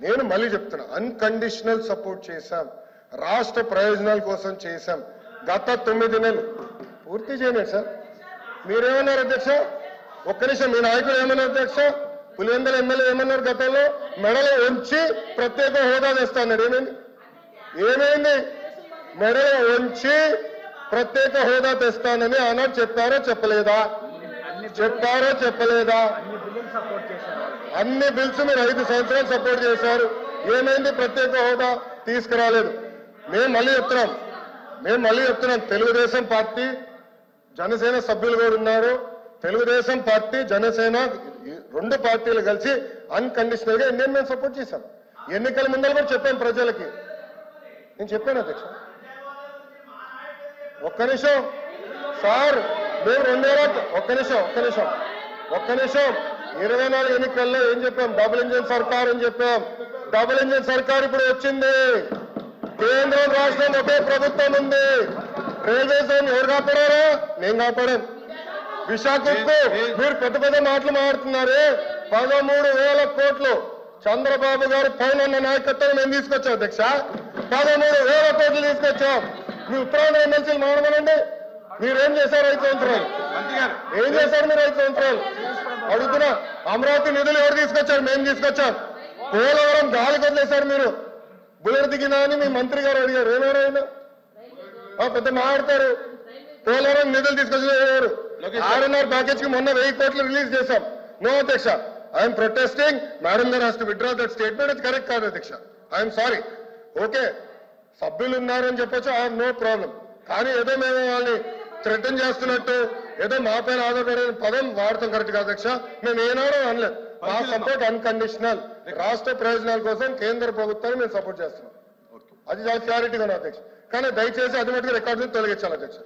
నేను మళ్ళీ చెప్తున్నా, అన్కండిషనల్ సపోర్ట్ చేశాం, రాష్ట్ర ప్రయోజనాల కోసం చేశాం. గత 9 నెలలు పూర్తి చేయలేదు సార్. మీరేమన్నారు అధ్యక్ష? ఒక్క నిమిషం, మీ నాయకులు ఏమన్నారు అధ్యక్ష? పులివెందుల ఎమ్మెల్యే ఏమన్నారు? గతంలో మెడలో ఉంచి ప్రత్యేక హోదా తెస్తాడు. ఏమైంది? మెడలో ఉంచి ప్రత్యేక హోదా తెస్తానని ఆనాడు చెప్పారో చెప్పలేదా? చెప్పలేదా? అన్ని బిల్స్ మీరు 5 సంవత్సరాలు సపోర్ట్ చేశారు. ఏమైంది? ప్రత్యేక హోదా తీసుకురాలేదు. మేము మళ్ళీ చెప్తున్నాం, తెలుగుదేశం పార్టీ జనసేన సభ్యులు కూడా ఉన్నారు. తెలుగుదేశం పార్టీ జనసేన 2 పార్టీలు కలిసి అన్కండిషనల్ గా ఇండియన్ మేము సపోర్ట్ చేశాం. ఎన్నికల ముందర కూడా చెప్పాను ప్రజలకి. నేను చెప్పాను అధ్యక్ష. ఒక్క నిమిషం సార్, మేము 24 ఎన్నికల్లో ఏం చెప్పాం? డబుల్ ఇంజిన్ సర్కార్ అని చెప్పాం. డబుల్ ఇంజిన్ సర్కార్ ఇప్పుడు వచ్చింది. కేంద్రం రాష్ట్రం ఒకే ప్రభుత్వం ఉంది. రైల్వే జోన్ ఎవరు కాపాడారో? నేను కాపాడాను. విశాఖకు మీరు పెద్ద మాటలు మాట్లాడుతున్నారు. 13,000 కోట్లు చంద్రబాబు గారు పైన నాయకత్వం మేము తీసుకొచ్చాం అధ్యక్ష. 13,000 కోట్లు తీసుకొచ్చాం. మీ ఉత్తరాంధ్ర ఎమ్మెల్సీలు మాట్లాడమనండి. మీరేం చేశారు 5 సంవత్సరాలు? ఏం చేశారు మీరు 5 సంవత్సరాలు? అడుగుతున్నా. అమరావతి నిధులు ఎవరు తీసుకొచ్చారు? మేము తీసుకొచ్చాం. పోలవరం గాలికి వదిలేశారు మీరు. బుల్లెట్ దిగినా అని మీ మంత్రి గారు అడిగారు. ఏమేమైనా పెద్ద మాట్లాడతారు. పోలవరం నిధులు తీసుకొచ్చారు. 6.5 ప్యాకేజ్ కి మొన్న 1000 కోట్లు రిలీజ్ చేశాం. నో అధ్యక్ష, ఐఎమ్ ప్రొటెస్టింగ్. మేడం గారు has to withdraw that statement. ఇది కరెక్ట్ కాదు అధ్యక్ష. I'm sorry. ఓకే, సభ్యులు ఉన్నారని చెప్పొచ్చు, ఐ హావ్ నో ప్రాబ్లం. కానీ ఏదో మేము వాళ్ళని థ్రెటన్ చేస్తున్నట్టు, ఏదో మా పైన ఆధారపడే పదం వాడతాం కరెక్ట్ కాదు అధ్యక్ష. మేము ఏనాడో అనలేదు. మా సపోర్ట్ అన్కండిషనల్. రాష్ట్ర ప్రయోజనాల కోసం కేంద్ర ప్రభుత్వాన్ని మేము సపోర్ట్ చేస్తున్నాం. అది చాలా క్లారిటీగా ఉంది అధ్యక్ష. కానీ దయచేసి అది మటుకు రికార్డు తొలగించాలి అధ్యక్ష.